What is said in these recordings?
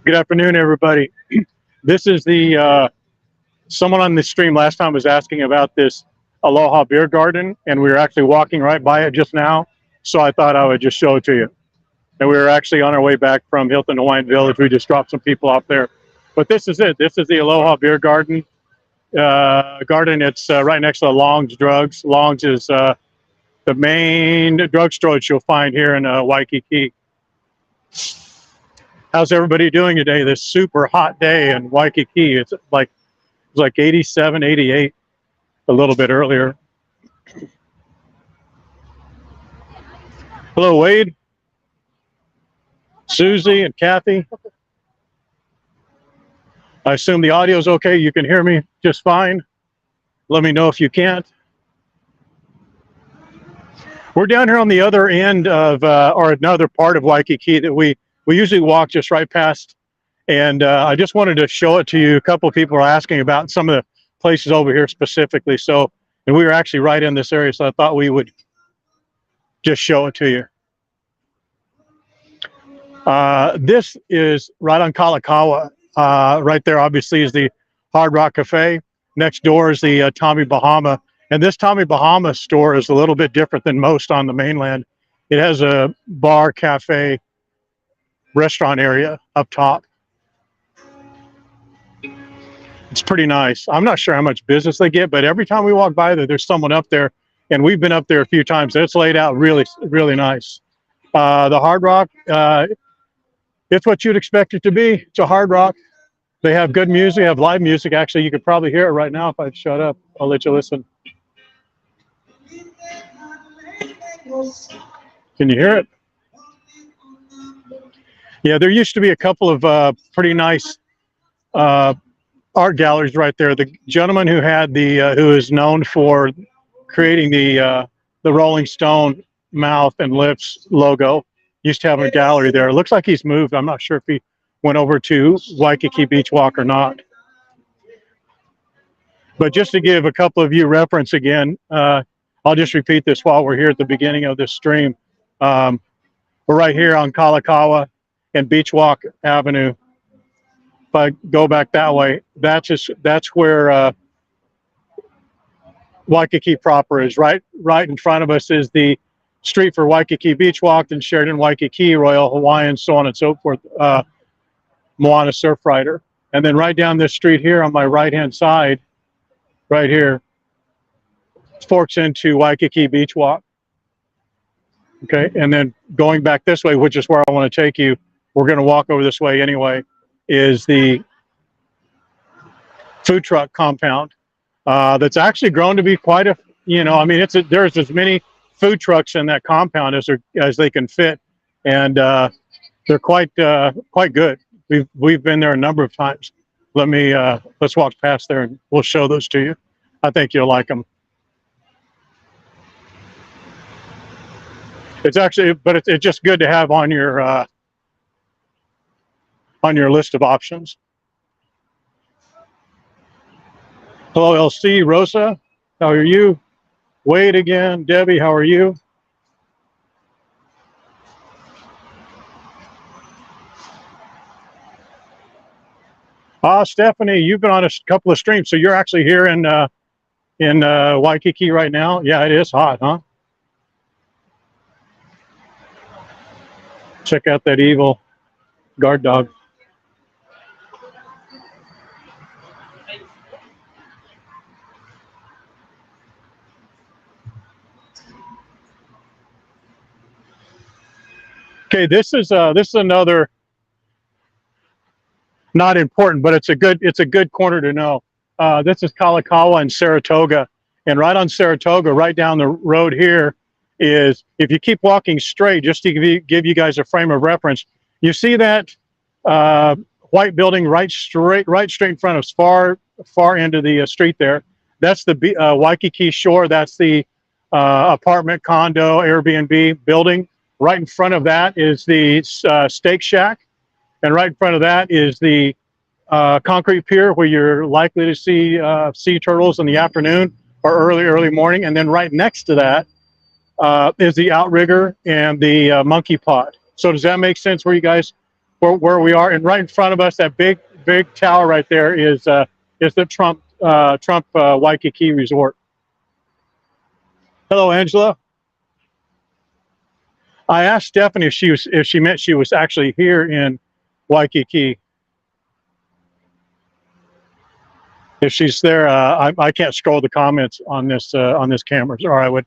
Good afternoon, everybody. This is the someone on the stream last time was asking about this Aloha Beer Garden, and we were actually walking right by it just now, so I thought I would just show it to you. And we were actually on our way back from Hilton Hawaiian Village. We just dropped some people off there. But this is it. This is the Aloha Beer Garden. It's right next to Long's Drugs. Long's is the main drugstore you'll find here in Waikiki. How's everybody doing today? This super hot day in Waikiki. It's like 87, 88 a little bit earlier. Hello, Wade, Susie, and Kathy. I assume the audio is okay. You can hear me just fine. Let me know if you can't. We're down here on the other end of, or another part of Waikiki that we usually walk just right past. And I just wanted to show it to you. A couple of people are asking about some of the places over here specifically. So, and we were actually right in this area, so I thought we would just show it to you. This is right on Kalakaua. Right there, obviously, is the Hard Rock Cafe. Next door is the Tommy Bahama. And this Tommy Bahama store is a little bit different than most on the mainland. It has a bar, cafe, restaurant area up top. It's pretty nice. I'm not sure how much business they get, but every time we walk by there, there's someone up there, and we've been up there a few times. It's laid out really, really nice. The Hard Rock, it's what you'd expect it to be. It's a Hard Rock. They have good music, have live music. Actually, you could probably hear it right now if I'd shut up. I'll let you listen. Can you hear it? Yeah, there used to be a couple of pretty nice art galleries right there. The gentleman who had the who is known for creating the Rolling Stone mouth and lips logo used to have a gallery there. It looks like he's moved. I'm not sure if he went over to Waikiki Beach Walk or not. But just to give a couple of you reference again, I'll just repeat this while we're here at the beginning of this stream. We're right here on Kalakaua and Beach Walk Avenue. If I go back that way, that's where Waikiki proper is. Right in front of us is the street for Waikiki Beach Walk and Sheraton Waikiki, Royal Hawaiian, so on and so forth, Moana Surfrider. And then right down this street here on my right-hand side, right here, forks into Waikiki Beach Walk. Okay, and then going back this way, which is where I want to take you, we're going to walk over this way anyway, is the food truck compound that's actually grown to be quite a, I mean, there's as many food trucks in that compound as they can fit, and they're quite good. We've been there a number of times. Let's walk past there and we'll show those to you. I think you'll like them. It's actually, but it's just good to have on your list of options. Hello, LC, Rosa, how are you? Wade again, Debbie, how are you? Stephanie, you've been on a couple of streams, so you're actually here in Waikiki right now. Yeah, it is hot, huh? Check out that evil guard dog. Okay, this is another, not important, but it's a good corner to know. This is Kalakaua and Saratoga, and right on Saratoga, right down the road here, is, if you keep walking straight, just to give you guys a frame of reference, you see that white building right straight in front of us, far into the street there. That's the Waikiki Shore. That's the apartment, condo, Airbnb building. Right in front of that is the steak shack, and right in front of that is the concrete pier where you're likely to see sea turtles in the afternoon or early morning. And then right next to that is the outrigger and the monkey pod. So does that make sense where you guys, where we are? And right in front of us, that big tower right there is the Trump Waikiki Resort. Hello, Angela. I asked Stephanie if she meant she was actually here in Waikiki. If she's there, I can't scroll the comments on this camera, or I would.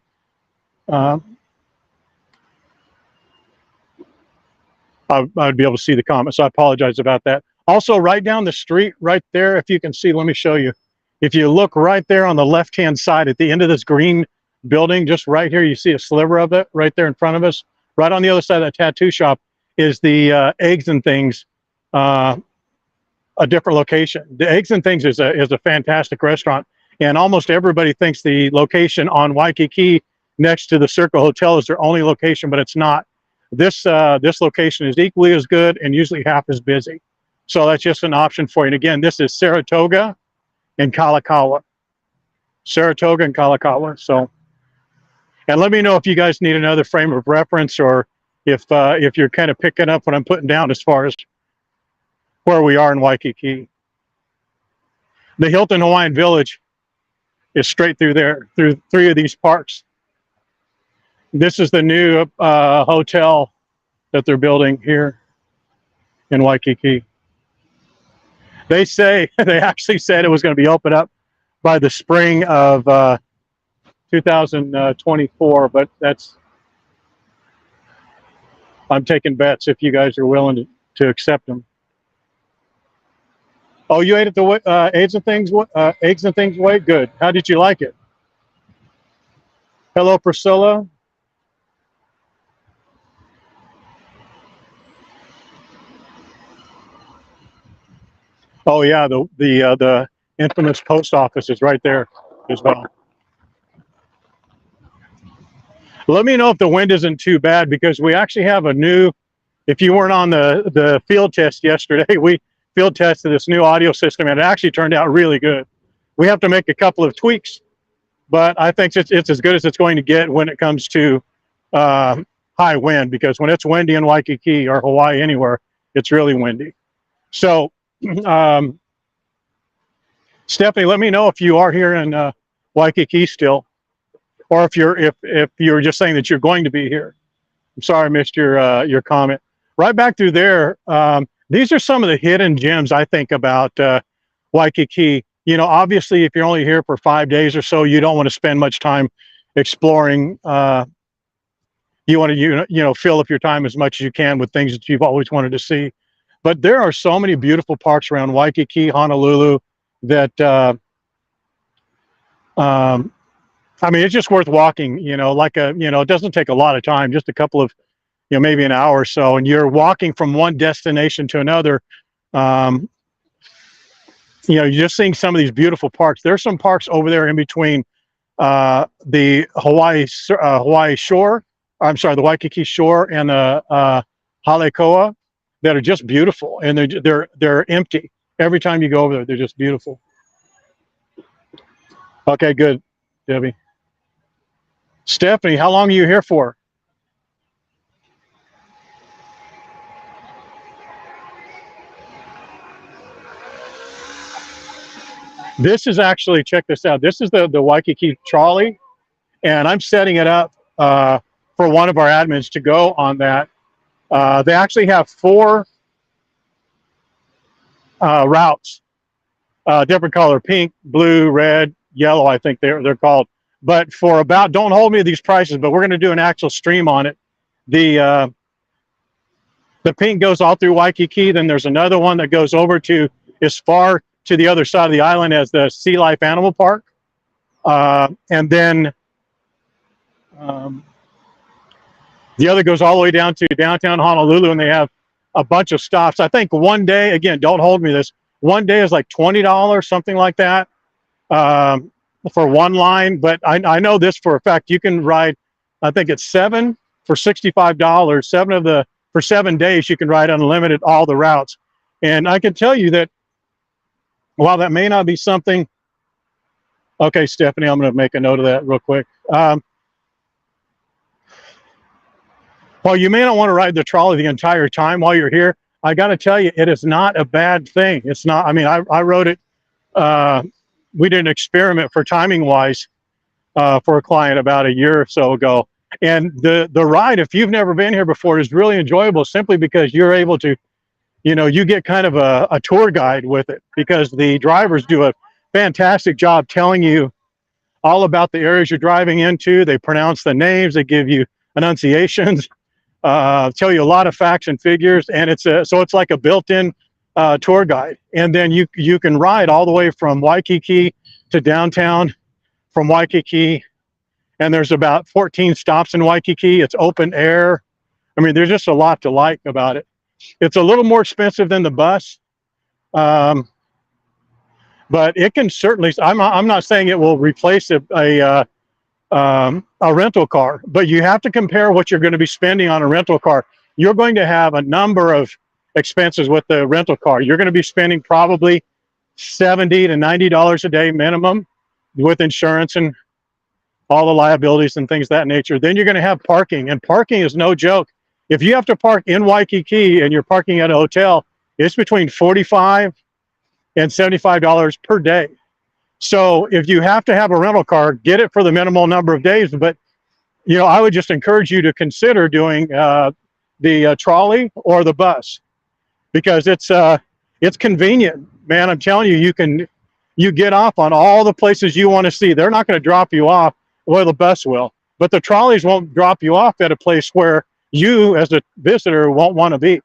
I'd be able to see the comments, so I apologize about that. Also, right down the street, right there, if you can see, let me show you. If you look right there on the left-hand side at the end of this green building, just right here, you see a sliver of it right there in front of us. Right on the other side of that tattoo shop is the Eggs and Things, a different location. The Eggs and Things is a fantastic restaurant, and almost everybody thinks the location on Waikiki next to the Circle Hotel is their only location, but it's not. This location is equally as good and usually half as busy. So that's just an option for you. And again, this is Saratoga and Kalakaua. Saratoga and Kalakaua. So, and let me know if you guys need another frame of reference, or if you're kind of picking up what I'm putting down as far as where we are in Waikiki. The Hilton Hawaiian Village is straight through there, through 3 of these parks. This is the new hotel that they're building here in Waikiki. They actually said it was going to be opened up by the spring of 2024, but I'm taking bets if you guys are willing to accept them. Oh, you ate at the Eggs and Things way? Good. How did you like it? Hello, Priscilla. Oh yeah, the infamous post office is right there as well. Let me know if the wind isn't too bad, because we actually have a new, if you weren't on the field test yesterday, we field tested this new audio system and it actually turned out really good. We have to make a couple of tweaks, but I think it's as good as it's going to get when it comes to high wind, because when it's windy in Waikiki or Hawaii, anywhere, it's really windy. So Stephanie, let me know if you are here in Waikiki still, or if you're just saying that you're going to be here. I'm sorry I missed your comment. Right back through there, these are some of the hidden gems I think about Waikiki. You know, obviously, if you're only here for 5 days or so, you don't want to spend much time exploring. You want to fill up your time as much as you can with things that you've always wanted to see. But there are so many beautiful parks around Waikiki, Honolulu, that I mean, it's just worth walking. You know, it doesn't take a lot of time, just a couple of, maybe an hour or so, and you're walking from one destination to another. You're just seeing some of these beautiful parks. There's some parks over there in between the Hawaii shore. I'm sorry, the Waikiki shore and the Halekoa, that are just beautiful, and they're empty. Every time you go over there, they're just beautiful. Okay, good, Debbie. Stephanie, how long are you here for? This is actually, check this out. This is the Waikiki trolley, and I'm setting it up for one of our admins to go on that. They actually have 4 routes, different color: pink, blue, red, yellow, I think they're called. But for about, don't hold me to these prices, but we're going to do an actual stream on it. The pink goes all through Waikiki. Then there's another one that goes over to as far to the other side of the island as the Sea Life Animal Park. And then the other goes all the way down to downtown Honolulu, and they have a bunch of stops. I think one day, again, don't hold me to this, one day is like $20, something like that, for one line. But I know this for a fact. You can ride, I think it's 7 for $65. For 7 days, you can ride unlimited all the routes. And I can tell you that while that may not be something, okay, Stephanie, I'm going to make a note of that real quick. While you may not want to ride the trolley the entire time while you're here, I got to tell you, it is not a bad thing. It's not, I mean, I rode it, we did an experiment for timing wise for a client about a year or so ago. And the ride, if you've never been here before, is really enjoyable simply because you're able to, you know, you get kind of a tour guide with it, because the drivers do a fantastic job telling you all about the areas you're driving into. They pronounce the names, they give you enunciations, tell you a lot of facts and figures, and so it's like a built-in tour guide. And then you can ride all the way from Waikiki to downtown, from Waikiki, and there's about 14 stops in Waikiki. It's open air. I mean, there's just a lot to like about it. It's a little more expensive than the bus, but it can certainly, I'm not saying it will replace a rental car, but you have to compare what you're going to be spending on a rental car. You're going to have a number of expenses with the rental car. You're going to be spending probably $70 to $90 a day minimum with insurance and all the liabilities and things of that nature. Then you're going to have parking, and parking is no joke. If you have to park in Waikiki and you're parking at a hotel, it's between $45 and $75 per day. So if you have to have a rental car, get it for the minimal number of days. But, you know, I would just encourage you to consider doing the trolley or the bus, because it's convenient, man. I'm telling you, you get off on all the places you want to see. They're not going to drop you off. Well, the bus will, but the trolleys won't drop you off at a place where you as a visitor won't want to be,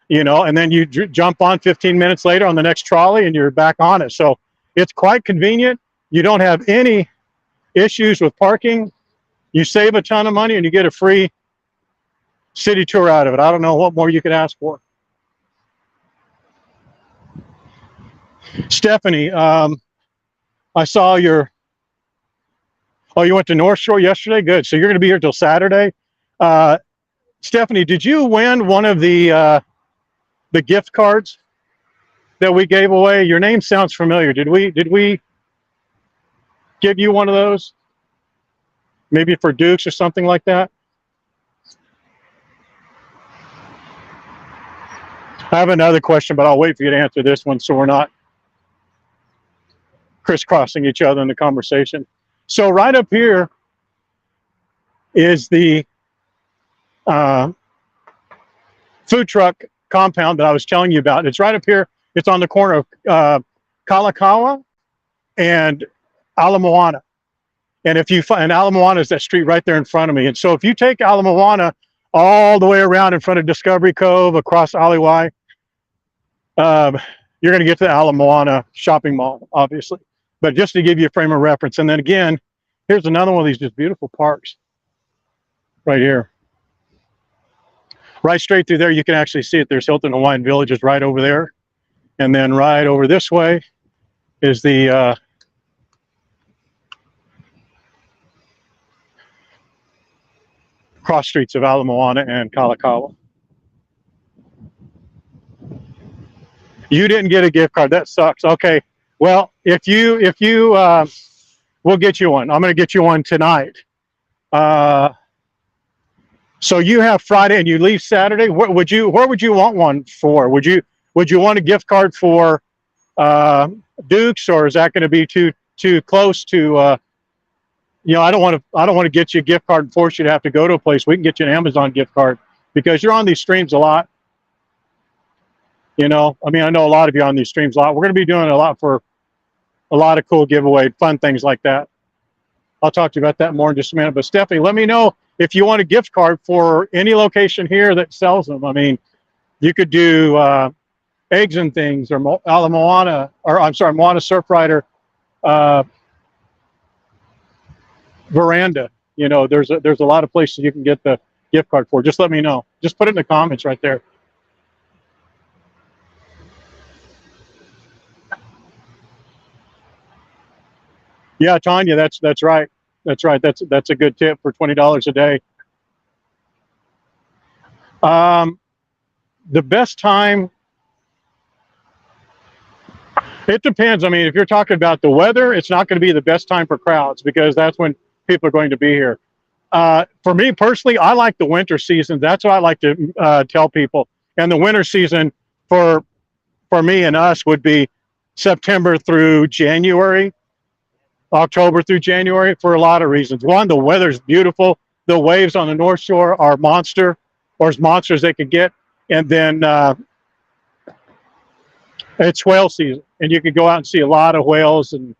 you know, and then you jump on 15 minutes later on the next trolley and you're back on it. So it's quite convenient. You don't have any issues with parking. You save a ton of money and you get a free city tour out of it. I don't know what more you could ask for. Stephanie, I saw you went to North Shore yesterday. Good. So you're going to be here till Saturday. Stephanie, did you win one of the gift cards that we gave away? Your name sounds familiar. Did we give you one of those? Maybe for Dukes or something like that? I have another question, but I'll wait for you to answer this one so we're not crisscrossing each other in the conversation. So right up here is the food truck compound that I was telling you about. It's right up here. It's on the corner of Kalakaua and Ala Moana. And if you find, Ala Moana is that street right there in front of me. And so if you take Ala Moana all the way around in front of Discovery Cove, across Aliwai, you're going to get to the Ala Moana shopping mall, obviously. But just to give you a frame of reference. And then again, here's another one of these just beautiful parks right here. Right straight through there, you can actually see it. There's Hilton Hawaiian Village is right over there. And then right over this way is the cross streets of Ala Moana and Kalakaua. You didn't get a gift card. That sucks. Okay. Well, if you we'll get you one. I'm going to get you one tonight. So you have Friday and you leave Saturday. Where would you want one for? Would you want a gift card for Dukes, or is that going to be too close to? You know, I don't want to get you a gift card and force you to have to go to a place. We can get you an Amazon gift card because you're on these streams a lot. You know, I mean, I know a lot of you on these streams a lot. We're going to be doing a lot for a lot of cool giveaway, fun things like that. I'll talk to you about that more in just a minute. But Stephanie, let me know if you want a gift card for any location here that sells them. I mean, you could do Eggs and Things, or Ala Moana, or I'm sorry, Moana Surfrider Veranda. You know, there's a lot of places you can get the gift card for. Just let me know. Just put it in the comments right there. Yeah, Tanya, that's right. That's right. That's a good tip for $20 a day. Um, the best time, it depends. I mean, if you're talking about the weather, it's not going to be the best time for crowds because that's when people are going to be here. For me personally, I like the winter season. That's what I like to tell people. And the winter season for for me and us would be September through January, October through January, for a lot of reasons. One, the weather's beautiful. The waves on the North Shore are monster, or as monster as they could get. And then it's whale season, and you could go out and see a lot of whales, and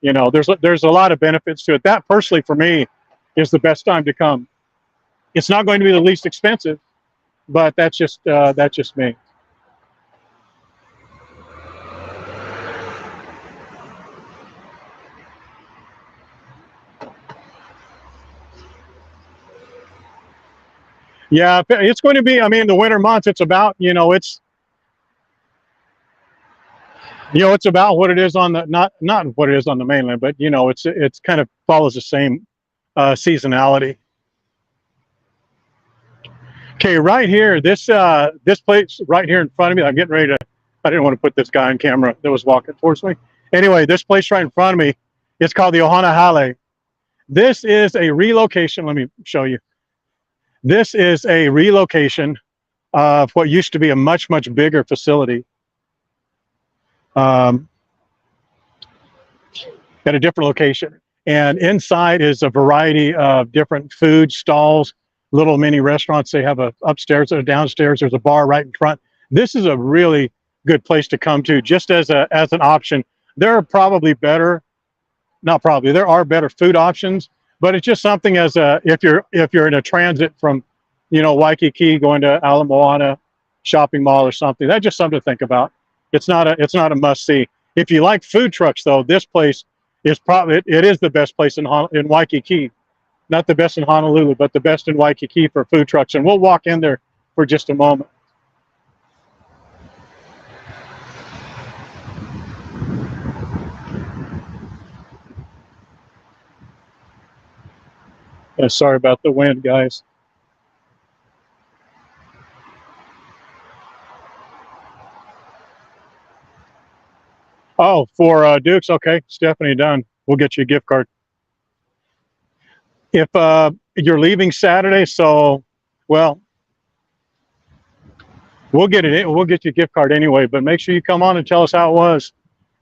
there's a lot of benefits to it. That personally for me is the best time to come. It's not going to be the least expensive, but that's just me. Yeah, it's going to be. I mean, the winter months. It's about it's about what it is on the not what it is on the mainland, but it's kind of follows the same seasonality. Okay, right here, this place right here in front of me. I'm getting ready to. I didn't want to put this guy on camera that was walking towards me. Anyway, this place right in front of me, it's called the Ohana Hale. This is a relocation. Let me show you. This is a relocation of what used to be a much bigger facility um, at a different location. And inside is a variety of different food stalls, little mini restaurants. They have a upstairs and a downstairs. There's a bar right in front. This is a really good place to come to, just as an option. There are probably better, not probably, there are better food options, but it's just something as a if you're in a transit from, Waikiki going to Ala Moana shopping mall or something. That's just something to think about. It's not a must see. If you like food trucks though, this place is probably it is the best place in Waikiki. Not the best in Honolulu, but the best in Waikiki for food trucks. And we'll walk in there for just a moment. Sorry about the wind, guys. Oh, for Dukes, okay, Stephanie, done. We'll get you a gift card. If you're leaving Saturday, so well, we'll get it. We'll get you a gift card anyway. But make sure you come on and tell us how it was.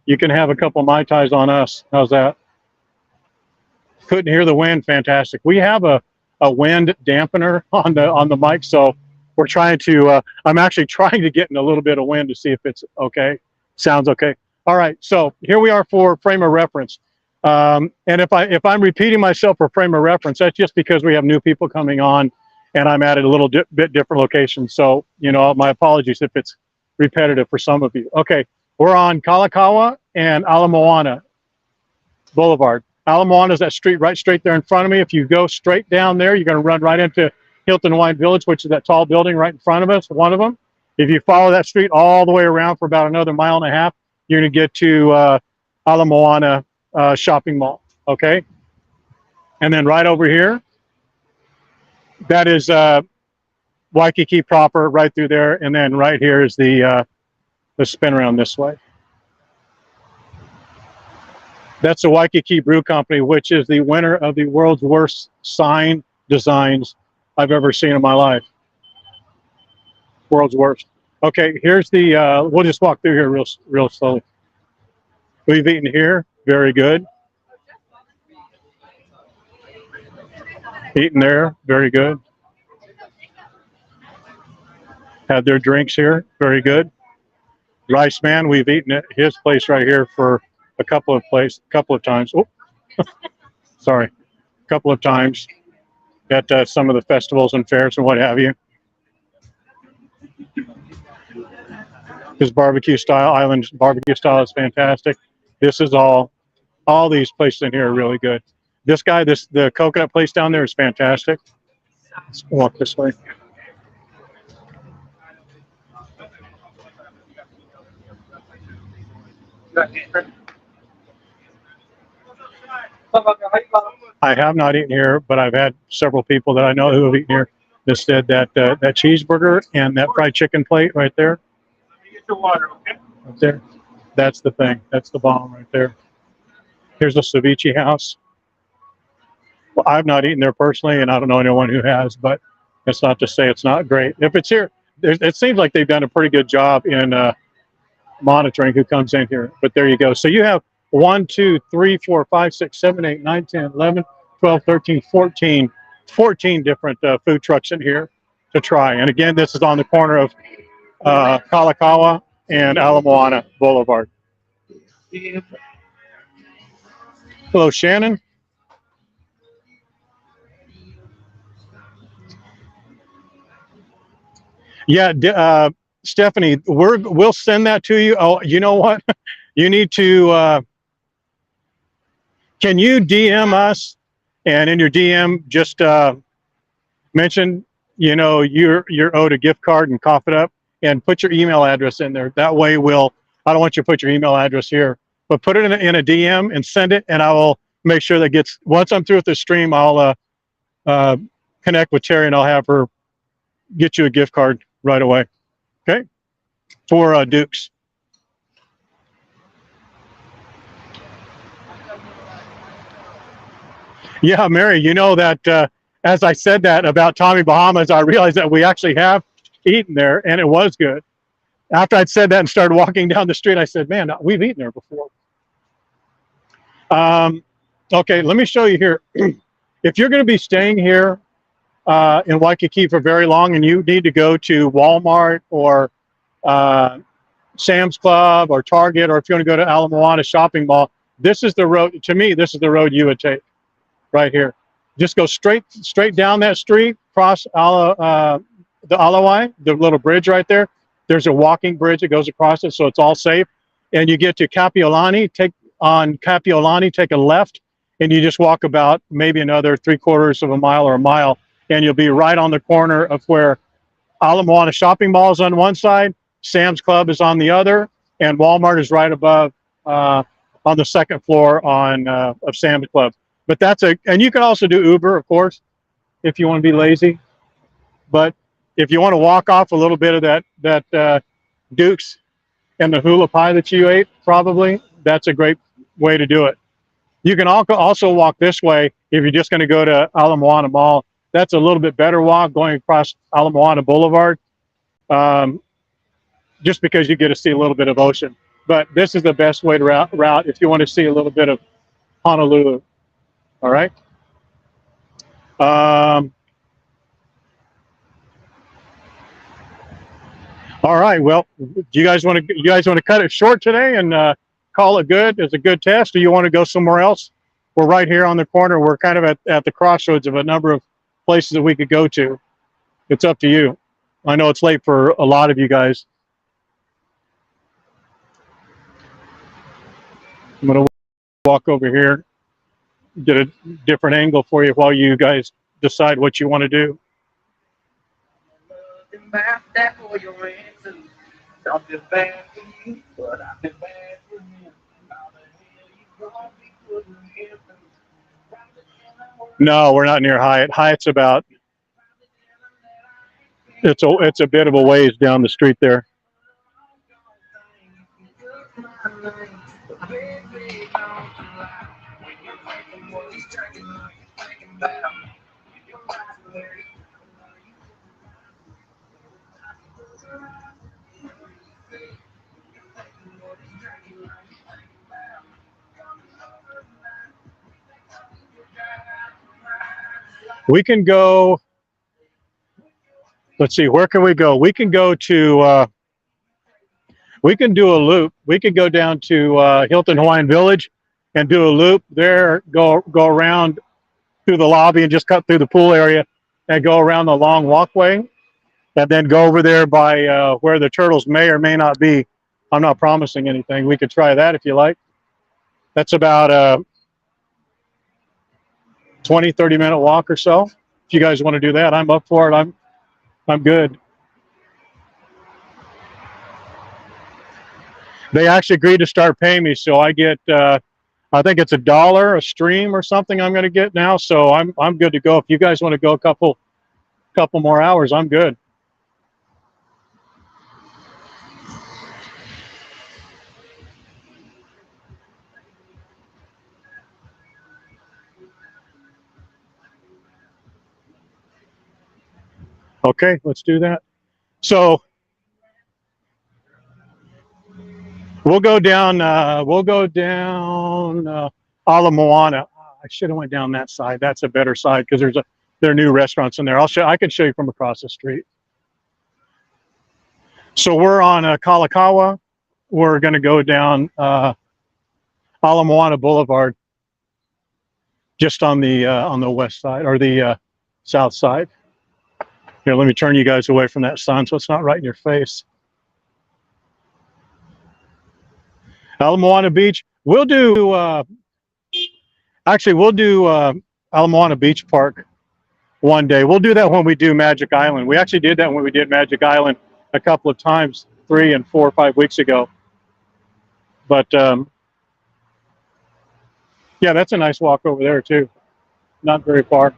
You can have a couple of mai tais on us. How's that? Couldn't hear the wind. Fantastic. We have a wind dampener on the mic, so we're trying to. I'm actually trying to get in a little bit of wind to see if it's okay. Sounds okay. All right. So here we are for frame of reference. And if I'm repeating myself for frame of reference, that's just because we have new people coming on, and I'm at a little bit different location. So my apologies if it's repetitive for some of you. Okay, we're on Kalakaua and Ala Moana Boulevard. Ala Moana is that street right straight there in front of me. If you go straight down there, you're going to run right into Hilton Hawaiian Village, which is that tall building right in front of us, one of them. If you follow that street all the way around for about another mile and a half, you're going to get to Ala Moana shopping mall. Okay, and then right over here, that is Waikiki proper, right through there, and then right here is the spin around this way. That's the Waikiki Brew Company, which is the winner of the world's worst sign designs I've ever seen in my life. World's worst. Okay, here's the. We'll just walk through here real slowly. We've eaten here, very good. Eaten there, very good. Had their drinks here, very good. Rice Man, we've eaten at his place right here for a couple of times. Oh, sorry, a couple of times at some of the festivals and fairs and what have you. His barbecue style, island barbecue style, is fantastic. This is all these places in here are really good. This guy, the coconut place down there is fantastic. Let's walk this way. I have not eaten here, but I've had several people that I know who have eaten here that said that that cheeseburger and that fried chicken plate right there, right there, that's the thing. That's the bomb right there. Here's a ceviche house. Well, I've not eaten there personally, and I don't know anyone who has, but it's not to say it's not great. If it's here, it seems like they've done a pretty good job in monitoring who comes in here. But there you go. So you have 1, 2, 3, 4, 5, 6, 7, 8, 9, 10, 11, 12, 13, 14, 14 different food trucks in here to try. And again, this is on the corner of Kalakaua and Ala Moana Boulevard. Hello, Shannon. Yeah, Stephanie, we'll send that to you. Oh, you know what? You need to. Can you DM us, and in your DM just mention, you know, you're owed a gift card and cough it up, and put your email address in there. That way, we'll. I don't want you to put your email address here, but put it in a DM and send it, and I will make sure that gets. Once I'm through with the stream, I'll connect with Terry, and I'll have her get you a gift card right away. Okay, for Duke's. Yeah, Mary, you know that as I said that about Tommy Bahamas, I realized that we actually have eaten there, and it was good. After I'd said that and started walking down the street, I said, man, we've eaten there before. Okay, let me show you here. If you're going to be staying here in Waikiki for very long and you need to go to Walmart or Sam's Club or Target, or if you want to go to Ala Moana shopping mall, this is the road. To me, this is the road you would take right here. Just go straight down that street, cross the Alawai, the little bridge right there. There's a walking bridge that goes across it, so it's all safe. And you get to Kapiolani, take a left, and you just walk about maybe another 3/4 of a mile or a mile, and you'll be right on the corner of where Ala Moana shopping mall is on one side, Sam's Club is on the other, and Walmart is right above on the second floor of Sam's Club. But and you can also do Uber, of course, if you want to be lazy. But if you want to walk off a little bit of that Duke's and the hula pie that you ate, probably that's a great way to do it. You can also walk this way if you're just going to go to Ala Moana Mall. That's a little bit better walk going across Ala Moana Boulevard, just because you get to see a little bit of ocean. But this is the best way to route if you want to see a little bit of Honolulu. All right. All right. Well, do you guys want to cut it short today and call it good as a good test, or you want to go somewhere else? We're right here on the corner. We're kind of at the crossroads of a number of places that we could go to. It's up to you. I know it's late for a lot of you guys. I'm going to walk over here, get a different angle for you while you guys decide what you want to do. No, we're not near Hyatt. Hyatt's about, it's a bit of a ways down the street there. We can go, let's see, where can we go? We can go to, we can do a loop. We could go down to Hilton Hawaiian Village and do a loop there, go around through the lobby and just cut through the pool area and go around the long walkway and then go over there by where the turtles may or may not be. I'm not promising anything. We could try that if you like. That's about a 20, 30-minute walk or so. If you guys want to do that, I'm up for it. I'm good. They actually agreed to start paying me, so I get I think it's $1 a stream or something I'm going to get now. So I'm good to go. If you guys want to go a couple more hours, I'm good. Okay, let's do that. So we'll go down. Ala Moana. I should have went down that side. That's a better side because there are new restaurants in there. I can show you from across the street. So we're on Kalakaua. We're going to go down Ala Moana Boulevard, just on the west side or the south side. Here, let me turn you guys away from that sun so it's not right in your face. Ala Moana Beach. We'll do Ala Moana Beach Park one day. We'll do that when we do Magic Island. We actually did that when we did Magic Island a couple of times, 3 and 4 or 5 weeks ago. But yeah, that's a nice walk over there too. Not very far.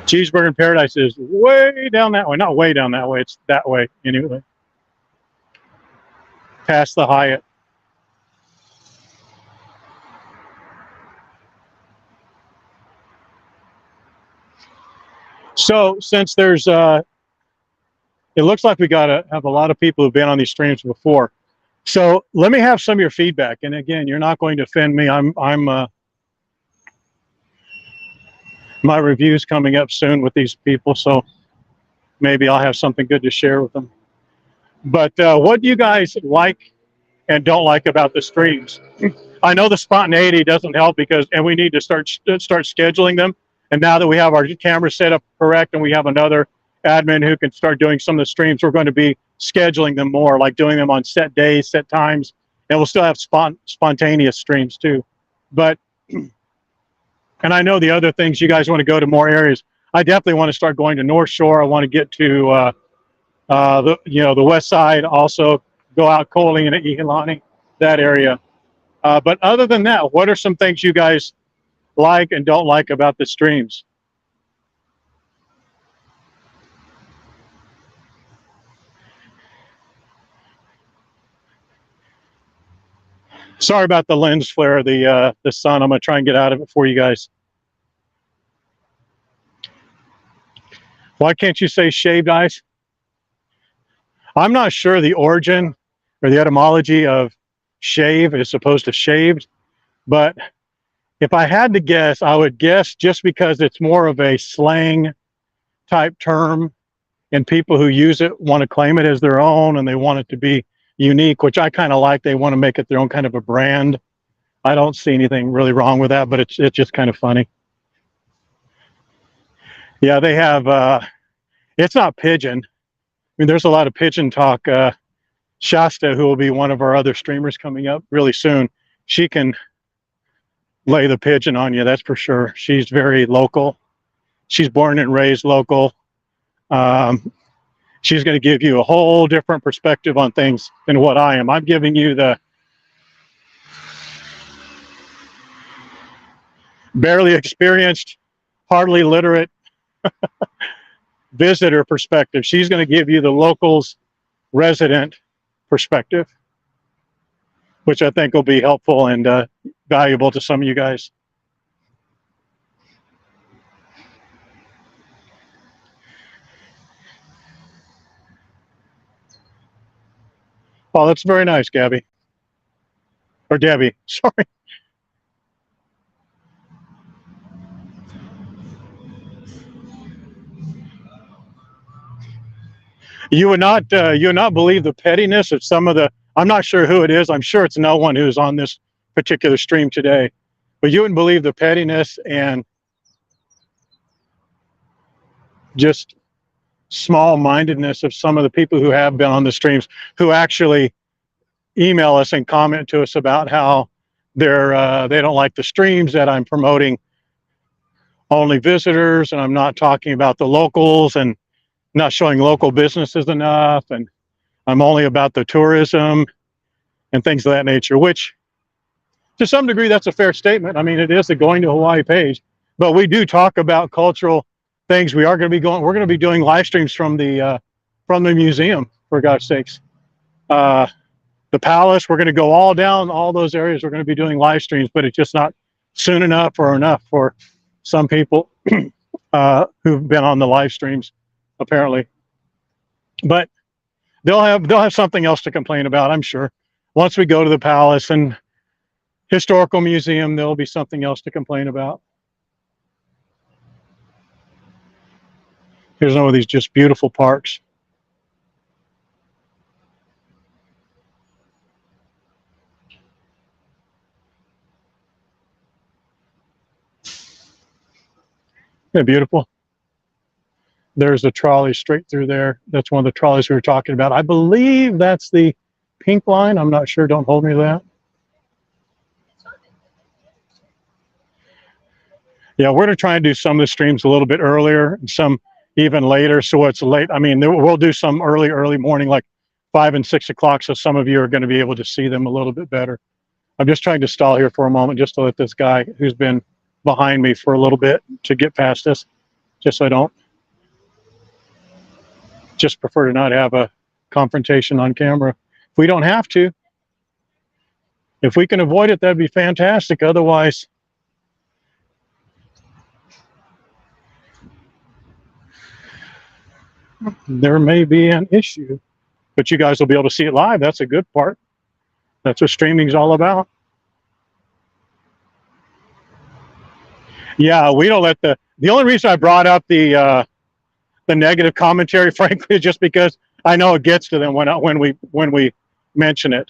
Cheeseburger in Paradise is way down that way. Not way down that way. It's that way anyway. Past the Hyatt. So since there's, it looks like we got to have a lot of people who've been on these streams before. So let me have some of your feedback. And again, you're not going to offend me. My review's coming up soon with these people, so maybe I'll have something good to share with them. But what do you guys like and don't like about the streams? I know the spontaneity doesn't help and we need to start scheduling them. And now that we have our camera set up correct and we have another admin who can start doing some of the streams, we're going to be scheduling them more, like doing them on set days, set times, and we'll still have spontaneous streams too. But and I know the other things, you guys want to go to more areas. I definitely want to start going to North Shore. I want to get to the west side, also go out Coley and Iolani, that area. But other than that, what are some things you guys like and don't like about the streams? Sorry about the lens flare, the sun. I'm gonna try and get out of it for you guys. Why can't you say shaved ice? I'm not sure the origin or the etymology of shave as opposed to shaved, but if I had to guess, I would guess just because it's more of a slang type term and people who use it want to claim it as their own and they want it to be unique, which I kind of like. They want to make it their own kind of a brand. I don't see anything really wrong with that, but it's just kind of funny. Yeah, they have, it's not pigeon. I mean, there's a lot of pigeon talk. Shasta, who will be one of our other streamers coming up really soon, she can lay the pigeon on you, that's for sure. She's very local. She's born and raised local. She's going to give you a whole different perspective on things than what I am. I'm giving you the barely experienced, hardly literate visitor perspective. She's going to give you the locals resident perspective, which I think will be helpful and valuable to some of you guys. Oh, that's very nice, Gabby. Or Debbie, sorry. You would not believe the pettiness of some of the, I'm not sure who it is. I'm sure it's no one who's on this particular stream today, but you wouldn't believe the pettiness and just small-mindedness of some of the people who have been on the streams, who actually email us and comment to us about how they don't like the streams, that I'm promoting only visitors and I'm not talking about the locals and not showing local businesses enough, and I'm only about the tourism. and things of that nature, which to some degree, that's a fair statement. I mean, it is the Going to Hawaii page, but we do talk about cultural things. We're going to be doing live streams from the museum, for God's sakes. The palace, we're going to go all down all those areas. We're going to be doing live streams, but it's just not soon enough or enough for some people who've been on the live streams, apparently. But they'll have something else to complain about, I'm sure. Once we go to the palace and historical museum, there'll be something else to complain about. Here's one of these just beautiful parks. Yeah, beautiful. There's a trolley straight through there. That's one of the trolleys we were talking about. I believe that's the pink line. I'm not sure. Don't hold me to that. Yeah, we're going to try and do some of the streams a little bit earlier and some even later. So it's late. I mean, we'll do some early morning, like 5 and 6 o'clock. So some of you are going to be able to see them a little bit better. I'm just trying to stall here for a moment just to let this guy who's been behind me for a little bit to get past us, just so I don't just prefer to not have a confrontation on camera. If we don't have to, if we can avoid it, that'd be fantastic. Otherwise, there may be an issue, but you guys will be able to see it live. That's a good part. That's what streaming is all about. Yeah, we don't let the only reason I brought up the negative commentary, frankly, is just because I know it gets to them when we mention it.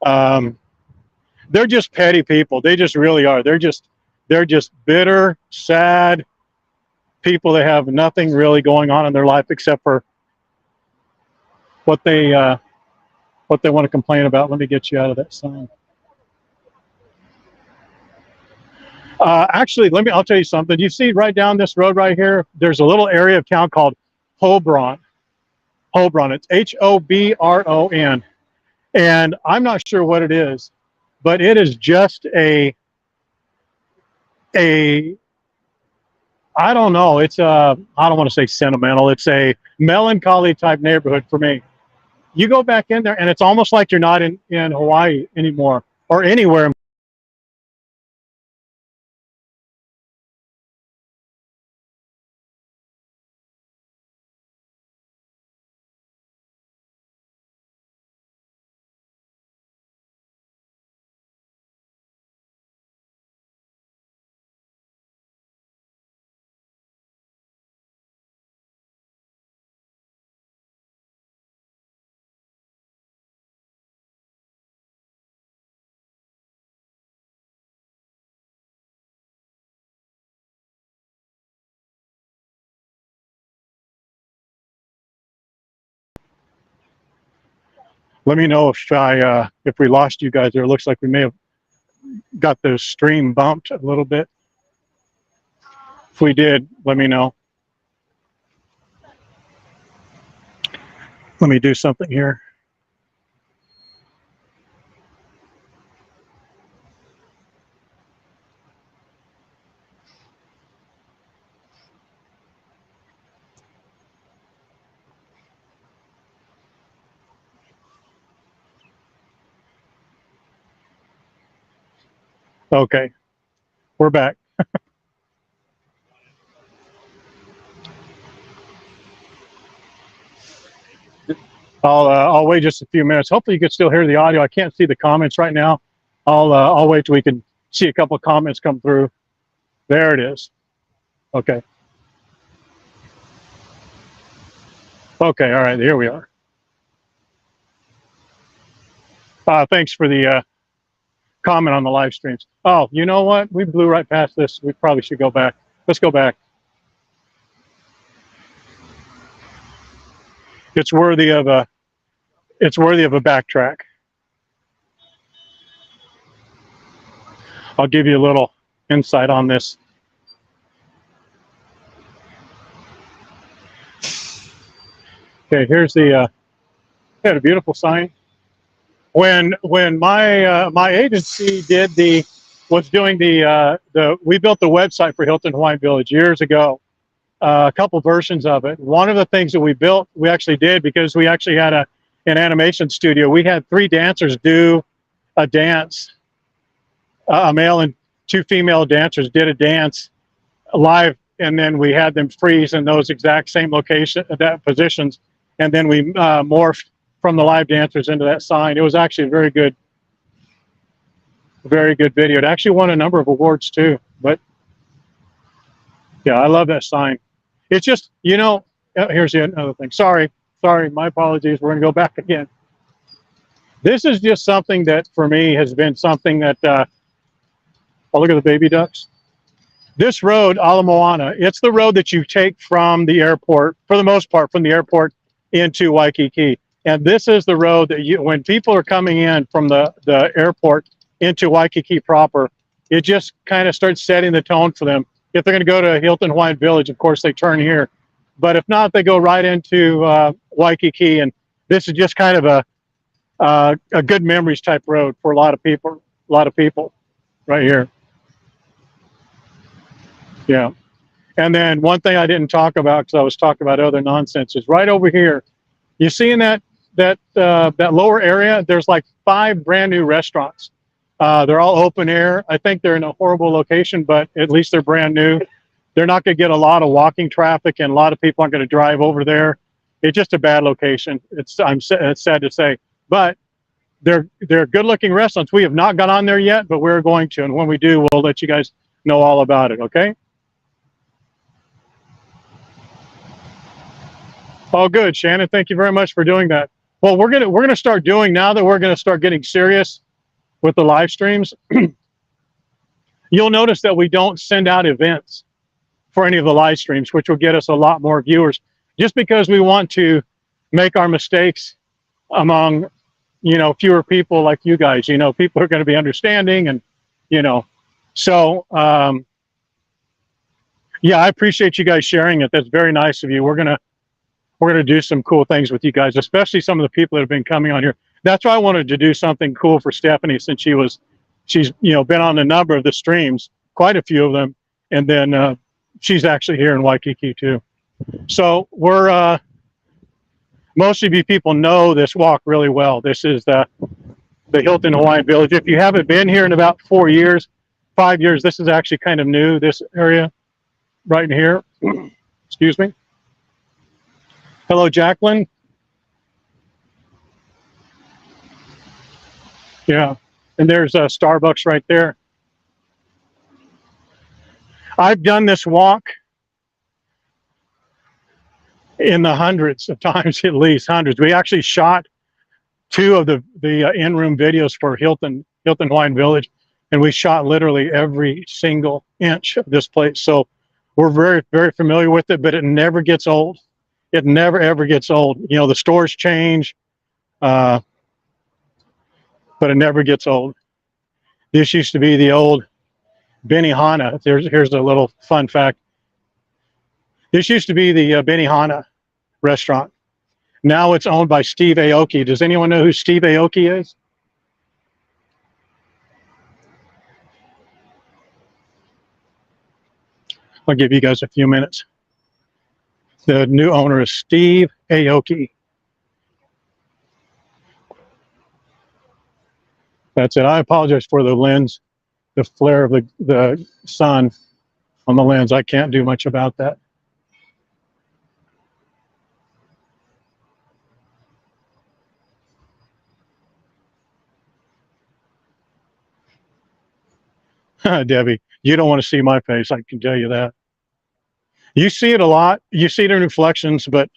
They're just petty people. They just really are. They're just bitter, sad people that have nothing really going on in their life except for what they want to complain about. Let me get you out of that sign. Actually, I'll tell you something. You see right down this road right here, there's a little area of town called Hobron. Hobron, it's Hobron. And I'm not sure what it is, but it is just I don't know, it's I don't want to say sentimental, it's a melancholy type neighborhood for me. You go back in there and it's almost like you're not in Hawaii anymore or anywhere. Let me know if we lost you guys there. It looks like we may have got the stream bumped a little bit. If we did, let me know. Let me do something here. Okay, we're back. I'll wait just a few minutes. Hopefully you can still hear the audio. I can't see the comments right now. I'll wait till we can see a couple of comments come through. There it is. Okay. Okay, all right, here we are. Thanks for the comment on the live streams. Oh, you know what? We blew right past this. We probably should go back. Let's go back. It's worthy of a backtrack. I'll give you a little insight on this. Okay, here's the a beautiful sign. when my agency was doing we built the website for Hilton Hawaiian Village years ago, a couple versions of it. One of the things that we actually did, because we actually had an animation studio. We had 3 dancers do a dance, a male and 2 female dancers did a dance live, and then we had them freeze in those exact same positions, and then we morphed from the live dancers into that sign. It was actually a very good video. It actually won a number of awards too. But yeah, I love that sign. It's just, here's another thing. Sorry, my apologies. We're gonna go back again. This is just something that for me has been something that, oh, look at the baby ducks. This road, Ala Moana, it's the road that you take from the airport, for the most part, from the airport into Waikiki. And this is the road that when people are coming in from the airport into Waikiki proper, it just kind of starts setting the tone for them. If they're going to go to Hilton Hawaiian Village, of course, they turn here. But if not, they go right into Waikiki. And this is just kind of a good memories type road for a lot of people right here. Yeah. And then one thing I didn't talk about, because I was talking about other nonsense, is right over here. You see in that lower area, there's like 5 brand new restaurants. They're all open air. I think they're in a horrible location, but at least they're brand new. They're not going to get a lot of walking traffic, and a lot of people aren't going to drive over there. It's just a bad location. It's sad to say, but they're good-looking restaurants. We have not got on there yet, but we're going to, and when we do, we'll let you guys know all about it. Okay. Oh, good, Shannon. Thank you very much for doing that. Well, we're gonna start doing, now that we're gonna start getting serious with the live streams. You'll notice that we don't send out events for any of the live streams, which will get us a lot more viewers, just because we want to make our mistakes among, fewer people like you guys. People are going to be understanding, and so yeah, I appreciate you guys sharing it. That's very nice of you. We're gonna do some cool things with you guys, especially some of the people that have been coming on here. That's why I wanted to do something cool for Stephanie, since she's been on a number of the streams, quite a few of them, and then she's actually here in Waikiki too. So we're most of you people know this walk really well. This is the Hilton Hawaiian Village. If you haven't been here in about 4 years, 5 years, this is actually kind of new, this area right in here. Excuse me. Hello, Jacqueline. Yeah, and there's a Starbucks right there. I've done this walk in the hundreds of times, at least hundreds. We actually shot 2 of the in-room videos for Hilton Hawaiian Village, and we shot literally every single inch of this place. So we're very, very familiar with it, but it never gets old. It never, ever gets old. The stores change, but it never gets old. This used to be the old Benihana. Here's a little fun fact. This used to be the Benihana restaurant. Now it's owned by Steve Aoki. Does anyone know who Steve Aoki is? I'll give you guys a few minutes. The new owner is Steve Aoki. That's it. I apologize for the lens, the flare of the sun on the lens. I can't do much about that. Debbie, you don't want to see my face, I can tell you that. You see it a lot. You see it in reflections, but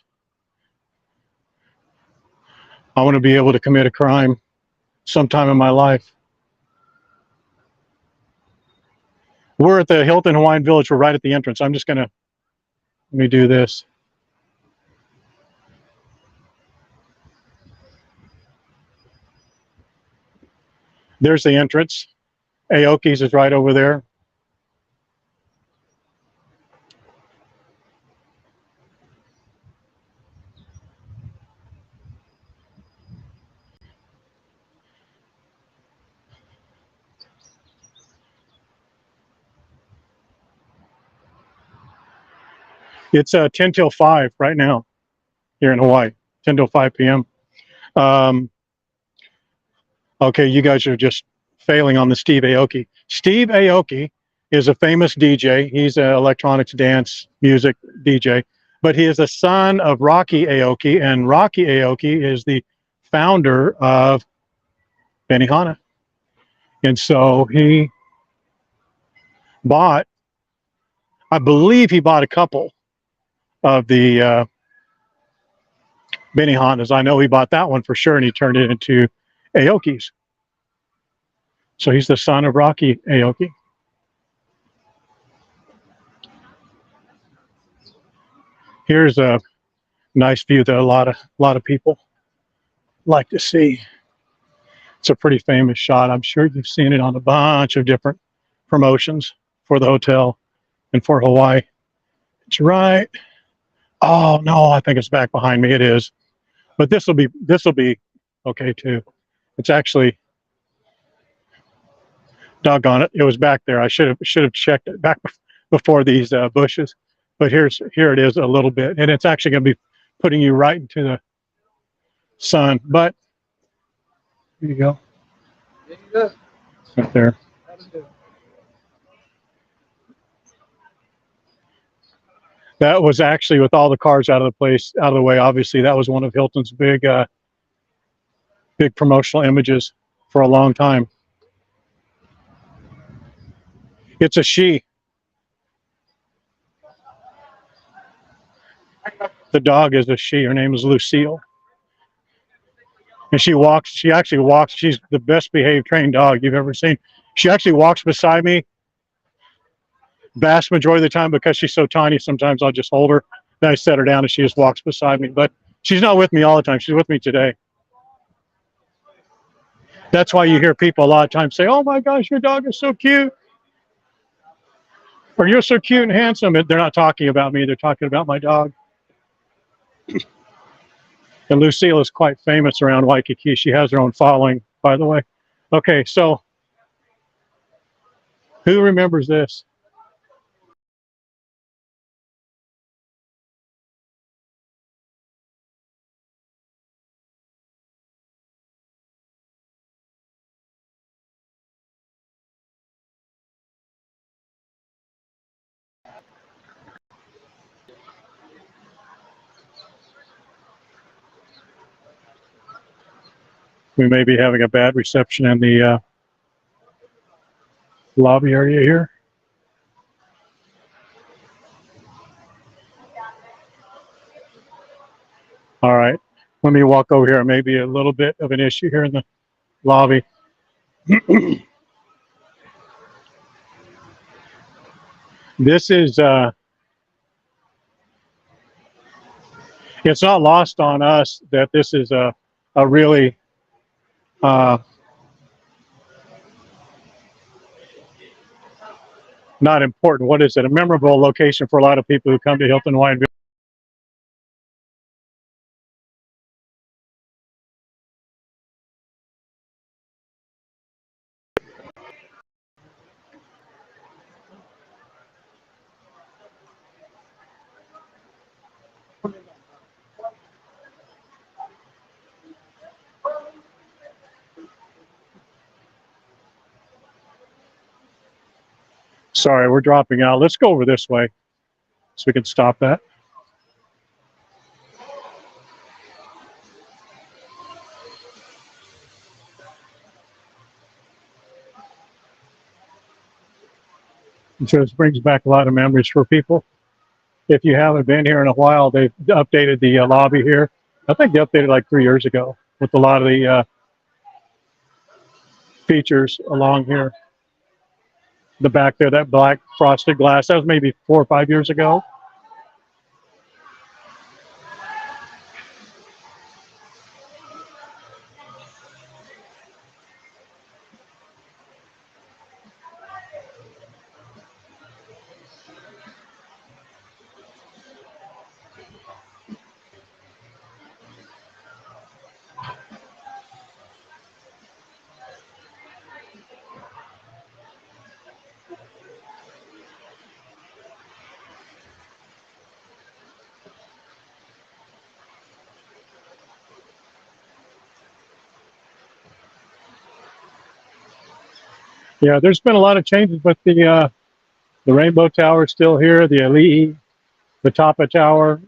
I want to be able to commit a crime sometime in my life. We're at the Hilton Hawaiian Village. We're right at the entrance. I'm just going to, let me do this. There's the entrance. Aoki's is right over there. It's 10 till 5 right now here in Hawaii, 10 till 5 p.m. Um, okay, you guys are just failing on the Steve Aoki. Steve Aoki is a famous DJ. He's an electronics dance music DJ, but he is the son of Rocky Aoki, and Rocky Aoki is the founder of Benihana. And so he bought, I believe he bought a couple of the Benihanas. I know he bought that one for sure, and he turned it into Aoki's. So he's the son of Rocky Aoki. Here's a nice view that a lot of people like to see. It's a pretty famous shot. I'm sure you've seen it on a bunch of different promotions for the hotel and for Hawaii. It's right. Oh no, I think it's back behind me. It is, but this will be okay too. It's actually, doggone it, it was back there. I should have checked it back before these bushes. But here it is a little bit, and it's actually going to be putting you right into the sun. But here you go. Right there. That was actually, with all the cars out of the way. Obviously, that was one of Hilton's big promotional images for a long time. It's a she. The dog is a she. Her name is Lucille. And she actually walks. She's the best behaved trained dog you've ever seen. She actually walks beside me vast majority of the time because she's so tiny. Sometimes I'll just hold her, then I set her down and she just walks beside me. But she's not with me all the time. She's with me today. That's why you hear people a lot of times say, "Oh my gosh, your dog is so cute," or "You're so cute and handsome." And they're not talking about me. They're talking about my dog. And Lucille is quite famous around Waikiki. She has her own following, by the way. Okay, so who remembers this? We may be having a bad reception in the lobby area here. All right, let me walk over here. Maybe a little bit of an issue here in the lobby. This is, it's not lost on us that this is a really not important. What is it? A memorable location for a lot of people who come to Hilton Hawaiian. Sorry, we're dropping out. Let's go over this way so we can stop that. And so this brings back a lot of memories for people. If you haven't been here in a while, they've updated the lobby here. I think they updated like 3 years ago with a lot of the features along here. The back there, that black frosted glass, that was maybe 4 or 5 years ago. Yeah, there's been a lot of changes, but the Rainbow Tower is still here, the Ali'i, the Tapa Tower,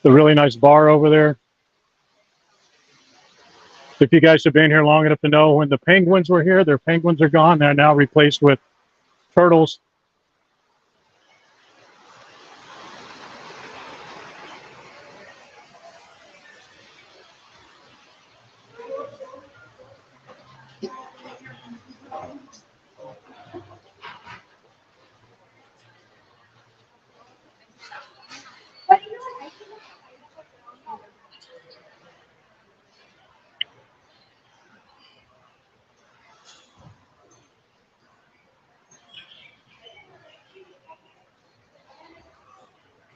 the really nice bar over there. If you guys have been here long enough to know, when the penguins were here, their penguins are gone. They're now replaced with turtles.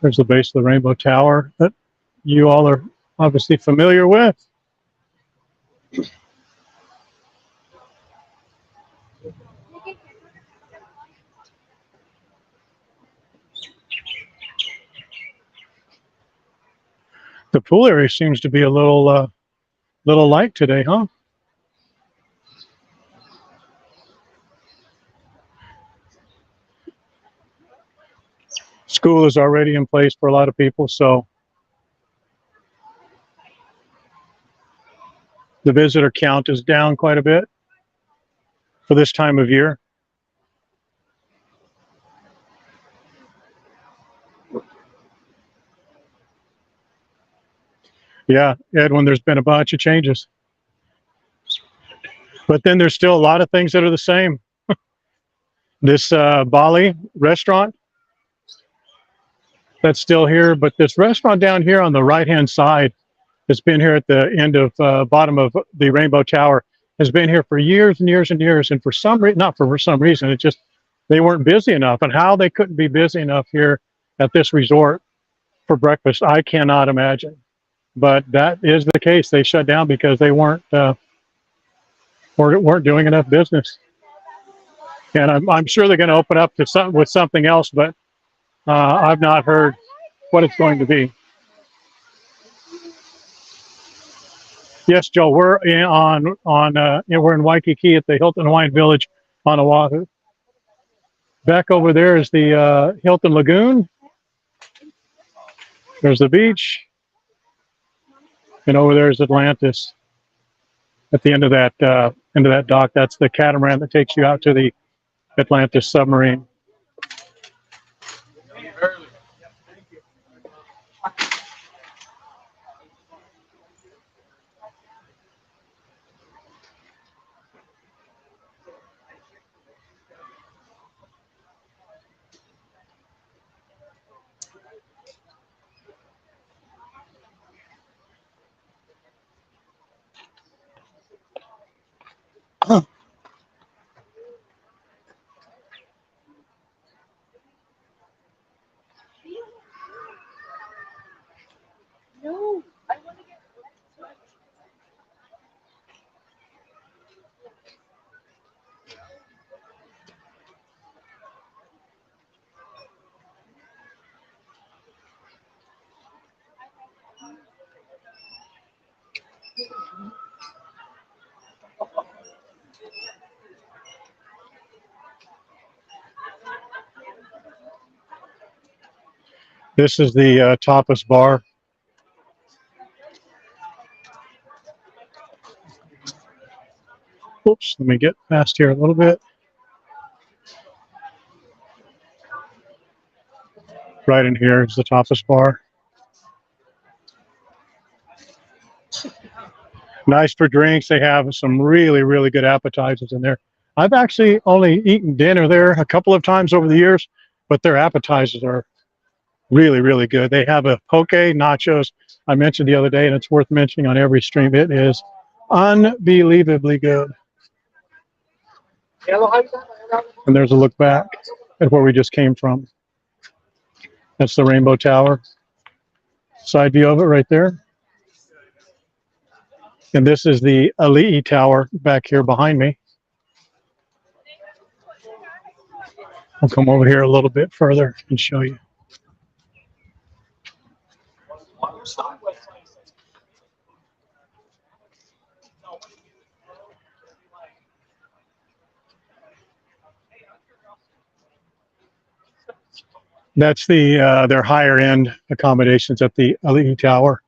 There's the base of the Rainbow Tower that you all are obviously familiar with. The pool area seems to be a little light today, huh? School is already in place for a lot of people, so the visitor count is down quite a bit for this time of year. Yeah, Edwin, there's been a bunch of changes. But then there's still a lot of things that are the same. This Bali restaurant, that's still here, but this restaurant down here on the right-hand side that's been here at the end of bottom of the Rainbow Tower has been here for years and years and years. And for some reason, not for some reason, it just, they weren't busy enough. And how they couldn't be busy enough here at this resort for breakfast, I cannot imagine. But that is the case. They shut down because they weren't doing enough business. And I'm sure they're going to open up to with something else, but I've not heard what it's going to be. Yes, Joe, we're we're in Waikiki at the Hilton Hawaiian Village on Oahu. Back over there is the Hilton Lagoon. There's the beach, and over there is Atlantis. At the end of that dock, that's the catamaran that takes you out to the Atlantis submarine. This is the tapas bar. Oops, let me get past here a little bit. Right in here is the tapas bar. Nice for drinks. They have some really, really good appetizers in there. I've actually only eaten dinner there a couple of times over the years, but their appetizers are really, really good. They have a poke nachos I mentioned the other day, and it's worth mentioning on every stream. It is unbelievably good. And there's a look back at where we just came from. That's the Rainbow Tower. Side view of it right there. And this is the Ali'i Tower back here behind me. I'll come over here a little bit further and show you. That's their higher end accommodations at the Ali'i Tower.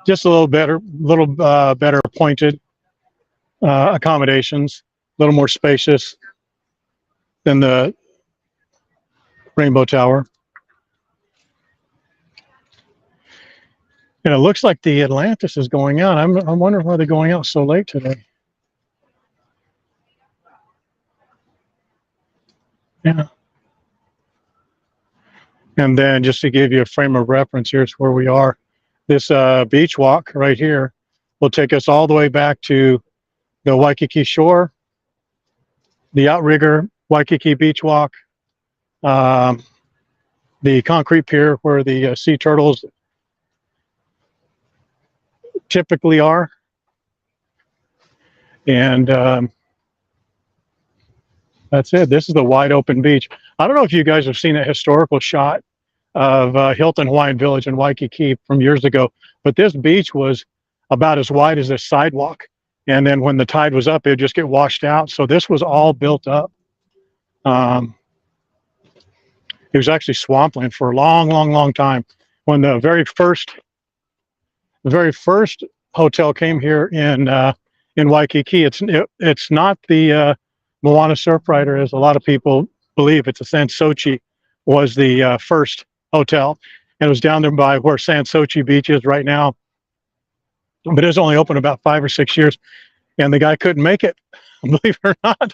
Just a little better pointed accommodations, a little more spacious than the Rainbow Tower. And it looks like the Atlantis is going out. I'm wondering why they're going out so late today. Yeah. And then just to give you a frame of reference, here's where we are. This beach walk right here will take us all the way back to the Waikiki shore, the outrigger Waikiki beach walk, the concrete pier where the sea turtles typically are. And that's it. This is the wide open beach. I don't know if you guys have seen a historical shot of Hilton Hawaiian Village in Waikiki from years ago, but this beach was about as wide as this sidewalk. And then when the tide was up, it would just get washed out. So this was all built up. It was actually swampland for a long time. When the very first hotel came here in Waikiki, it's not the Moana Surfrider, as a lot of people believe. It's a Sansochi was the first hotel, and it was down there by where Sansochi Beach is right now. But it was only open about 5 or 6 years, and the guy couldn't make it, believe it or not.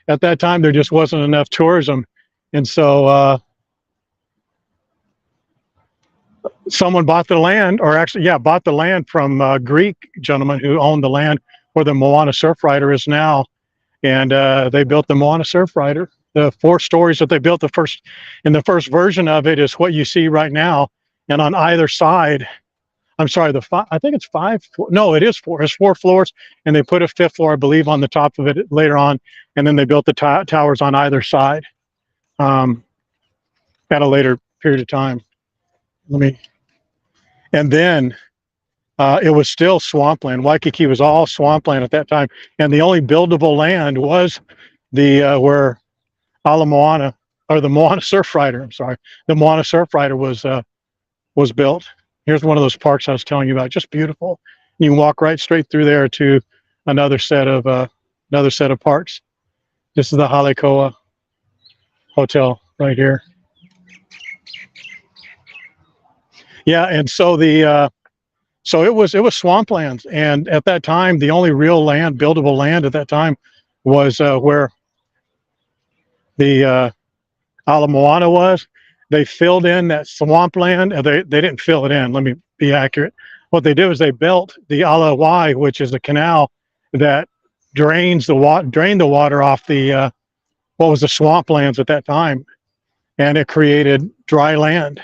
At that time, there just wasn't enough tourism, and so someone bought the land, or actually, yeah, bought the land from a Greek gentleman who owned the land where the Moana Surfrider is now, and they built the Moana Surfrider. The 4 stories that they built in the first version of it is what you see right now, and on either side, I'm sorry, I think it's 5. No, it is 4. It's 4 floors, and they put a 5th floor, I believe, on the top of it later on, and then they built the towers on either side at a later period of time. And then it was still swampland. Waikiki was all swampland at that time, and the only buildable land was the where Ala Moana, or the Moana Surfrider. I'm sorry, the Moana Surfrider was built. Here's one of those parks I was telling you about. Just beautiful. You can walk right straight through there to another set of parks. This is the Halekoa Hotel right here. Yeah, and so so it was swamplands, and at that time, the only real land, buildable land at that time, was where the Ala Moana was. They filled in that swampland. They didn't fill it in. Let me be accurate. What they did was they built the Ala Wai, which is a canal that drained the water off the what was the swamplands at that time, and it created dry land.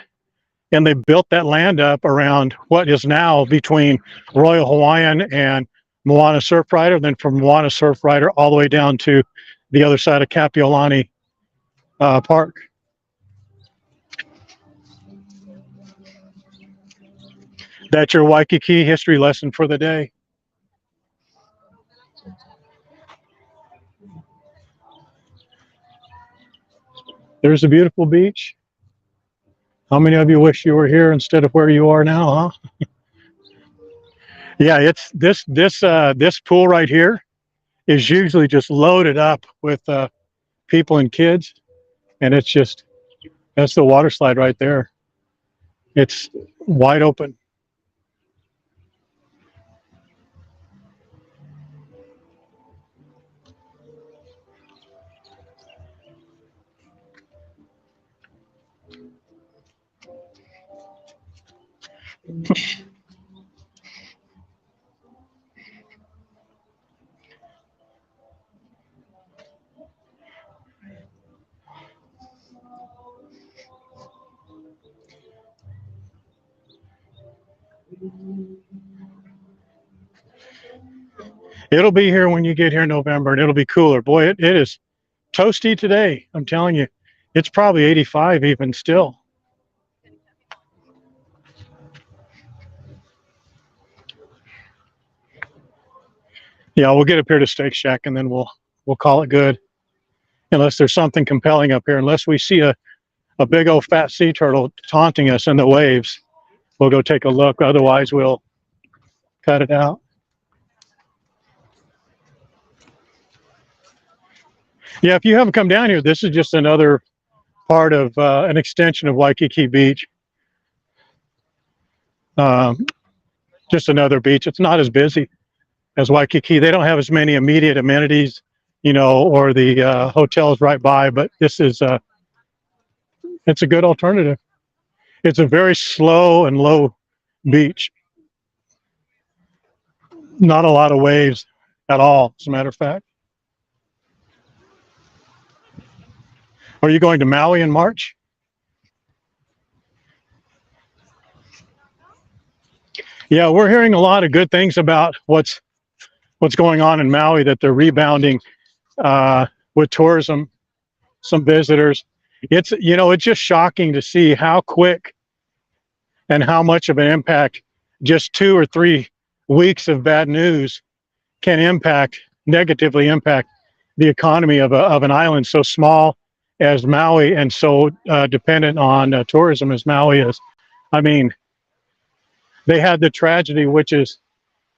And they built that land up around what is now between Royal Hawaiian and Moana Surfrider, then from Moana Surfrider all the way down to the other side of Kapiolani Park. That's your Waikiki history lesson for the day. There's a beautiful beach. How many of you wish you were here instead of where you are now, huh? Yeah, it's this pool right here is usually just loaded up with people and kids, and that's the water slide right there. It's wide open. It'll be here when you get here in November, and it'll be cooler. Boy, it is toasty today. I'm telling you, it's probably 85 even still. Yeah, we'll get up here to Steak Shack, and then we'll call it good. Unless there's something compelling up here, unless we see a a big old fat sea turtle taunting us in the waves. We'll go take a look. Otherwise, we'll cut it out. Yeah, if you haven't come down here, this is just another part of an extension of Waikiki Beach. Just another beach. It's not as busy as Waikiki. They don't have as many immediate amenities, you know, or the hotels right by, but this is it's a good alternative. It's a very slow and low beach. Not a lot of waves at all, as a matter of fact. Are you going to Maui in March? Yeah, we're hearing a lot of good things about what's going on in Maui, that they're rebounding with tourism, some visitors. It's, you know, it's just shocking to see how quick and how much of an impact just 2 or 3 weeks of bad news can negatively impact the economy of an island so small as Maui and so dependent on tourism as Maui is. I mean, they had the tragedy, which is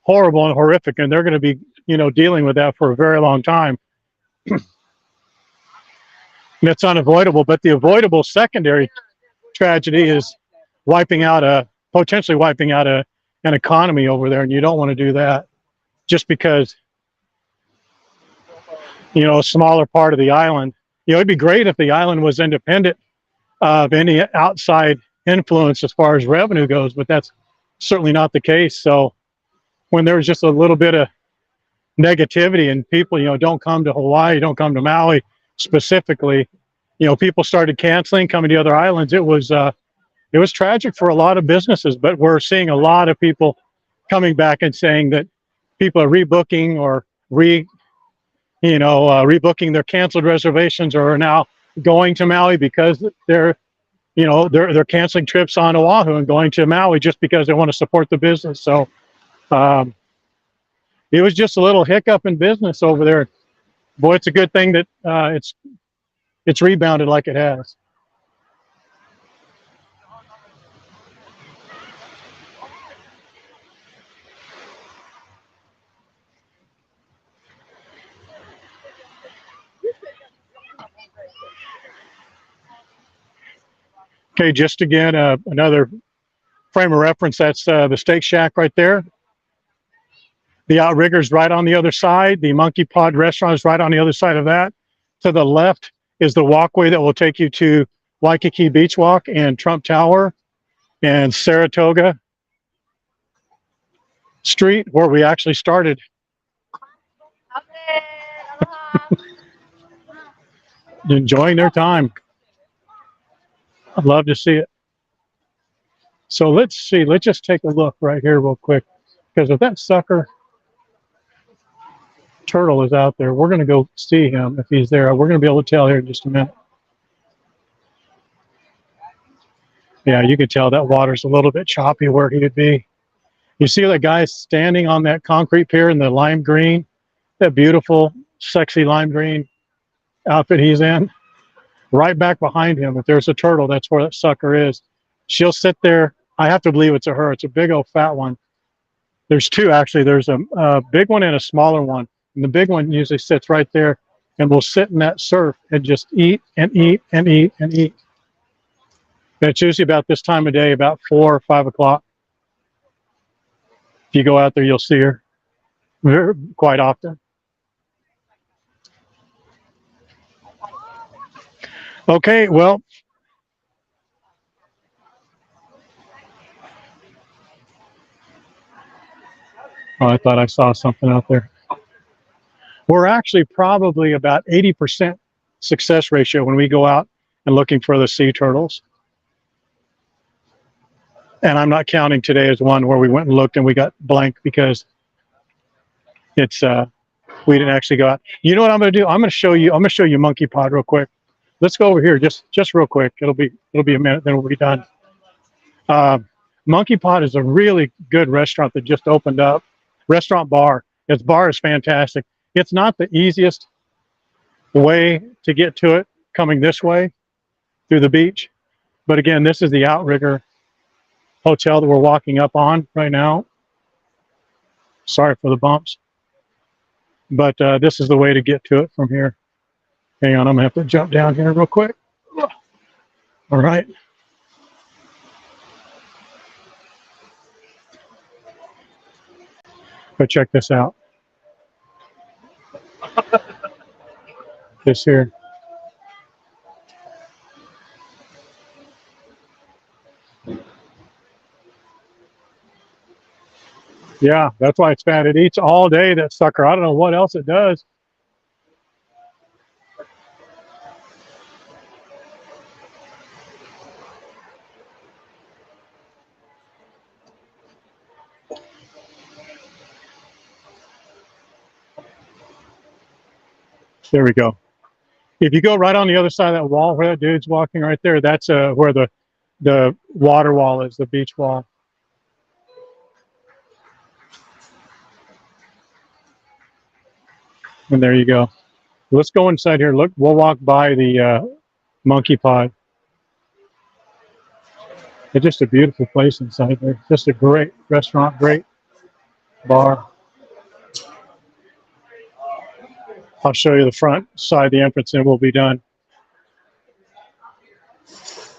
horrible and horrific, and they're going to be, you know, dealing with that for a very long time. It's unavoidable, but the avoidable secondary tragedy is potentially wiping out an economy over there, and you don't want to do that just because, you know, a smaller part of the island. You know, it'd be great if the island was independent of any outside influence as far as revenue goes, but that's certainly not the case. So when there's just a little bit of negativity and people, you know, don't come to Hawaii, don't come to Maui specifically, you know, people started canceling, coming to other islands. It was tragic for a lot of businesses, but we're seeing a lot of people coming back and saying that people are rebooking or rebooking their canceled reservations, or are now going to Maui because they're canceling trips on Oahu and going to Maui just because they want to support the business. So it was just a little hiccup in business over there. Boy, it's a good thing that it's rebounded like it has. Okay, just again, another frame of reference, that's the Steak Shack right there. The Outrigger's right on the other side. The Monkey Pod restaurant is right on the other side of that. To the left is the walkway that will take you to Waikiki Beach Walk and Trump Tower and Saratoga Street, where we actually started. Enjoying their time. I'd love to see it. So let's see, let's just take a look right here real quick, because if that sucker turtle is out there, we're going to go see him if he's there. We're going to be able to tell here in just a minute. Yeah, you can tell that water's a little bit choppy where he would be. You see that guy standing on that concrete pier in the lime green, that beautiful, sexy lime green outfit he's in? Right back behind him, if there's a turtle, that's where that sucker is. She'll sit there. I have to believe it's a her. It's a big old fat one. There's two, actually. There's a big one and a smaller one. And the big one usually sits right there and will sit in that surf and just eat and eat and eat and eat. And it's usually about this time of day, about 4 or 5 o'clock. If you go out there, you'll see her quite often. Okay, well, oh, I thought I saw something out there. We're actually probably about 80% success ratio when we go out and looking for the sea turtles. And I'm not counting today as one where we went and looked and we got blank because it's we didn't actually go out. You know what I'm going to do? I'm going to show you Monkey Pod real quick. Let's go over here just real quick. It'll be a minute, then we'll be done. Monkey Pod is a really good restaurant that just opened up. Restaurant bar. Its bar is fantastic. It's not the easiest way to get to it coming this way through the beach, But again, this is the Outrigger Hotel that we're walking up on right now. Sorry for the bumps. But this is the way to get to it from here. Hang on, I'm going to have to jump down here real quick. All right. But check this out. This here. Yeah, that's why it's fat. It eats all day, that sucker. I don't know what else it does. There we go. If you go right on the other side of that wall where that dude's walking right there, that's where the water wall is, the beach wall. And there you go. Let's go inside here. Look, we'll walk by the monkey pod. It's just a beautiful place inside there. Just a great restaurant, great bar. I'll show you the front side, the entrance, and we'll be done.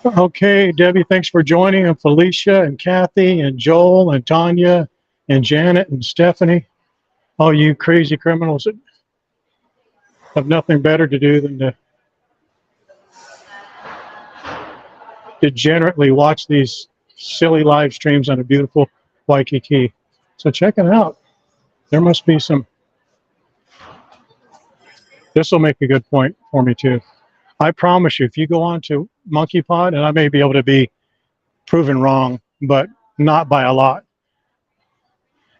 Okay, Debbie, thanks for joining, and Felicia and Kathy and Joel and Tanya and Janet and Stephanie. All you crazy criminals that have nothing better to do than to degenerately watch these silly live streams on a beautiful Waikiki. So check it out. There must be some. This will make a good point for me too. I promise you, if you go on to Monkey Pod, and I may be able to be proven wrong, but not by a lot,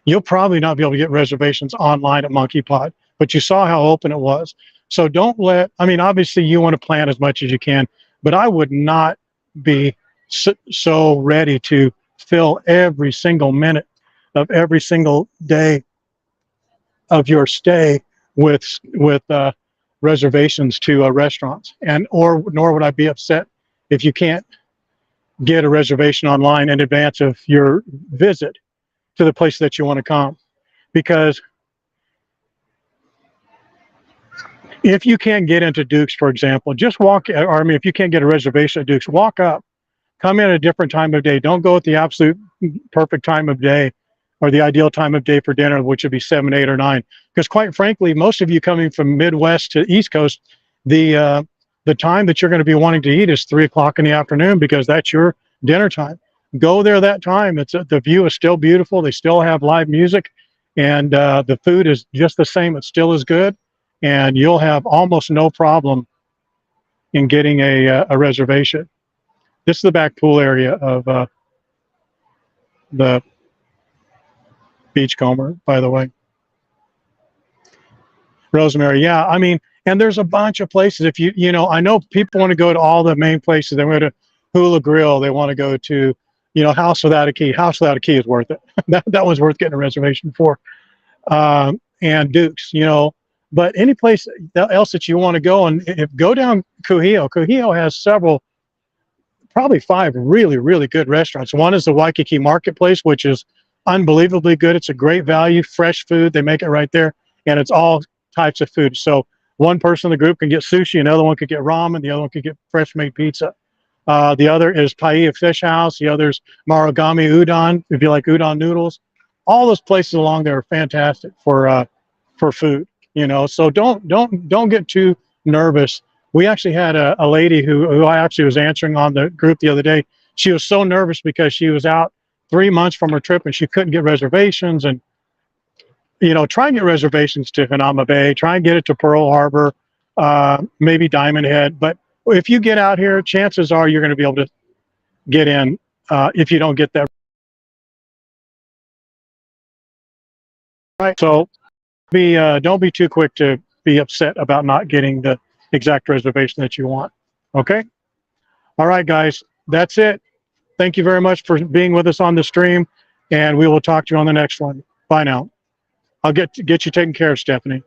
you'll probably not be able to get reservations online at Monkey Pod, but you saw how open it was. So don't let, I mean, obviously you want to plan as much as you can, but I would not be so ready to fill every single minute of every single day of your stay with reservations to restaurants, and nor would I be upset if you can't get a reservation online in advance of your visit to the place that you want to come. Because if you can't get into Duke's, for example, just walk, or I mean, if you can't get a reservation at Duke's, walk up, come in at a different time of day. Don't go at the absolute perfect time of day or the ideal time of day for dinner, which would be 7, 8, or 9. Because quite frankly, most of you coming from Midwest to East Coast, the time that you're going to be wanting to eat is 3 o'clock in the afternoon, because that's your dinner time. Go there that time. The view is still beautiful. They still have live music, and the food is just the same. It's still as good, and you'll have almost no problem in getting a reservation. This is the back pool area of the Beachcomber, by the way. Rosemary, yeah, I mean, and there's a bunch of places. If you know, I know people want to go to all the main places. They want to Hula Grill. They want to go to, House Without a Key. House Without a Key is worth it. that one's worth getting a reservation for. And Duke's, but any place else that you want to go, and go down Kuhio. Kuhio has several, probably 5 really, really good restaurants. One is the Waikiki Marketplace, which is unbelievably good. It's a great value, fresh food. They make it right there, and it's all types of food. So one person in the group can get sushi, another one could get ramen, the other one could get fresh made pizza. The other is Paia Fish House. The other's Marugami Udon, if you like udon noodles. All those places along there are fantastic for food. So don't get too nervous. We actually had a lady who I actually was answering on the group the other day. She was so nervous because she was out 3 months from her trip and she couldn't get reservations. And try and get reservations to Hanauma Bay. Try and get it to Pearl Harbor, maybe Diamond Head. But if you get out here, chances are you're going to be able to get in if you don't get that. Right. So don't be too quick to be upset about not getting the exact reservation that you want. Okay. All right, guys, that's it. Thank you very much for being with us on the stream, and we will talk to you on the next one. Bye now. I'll get you taken care of, Stephanie.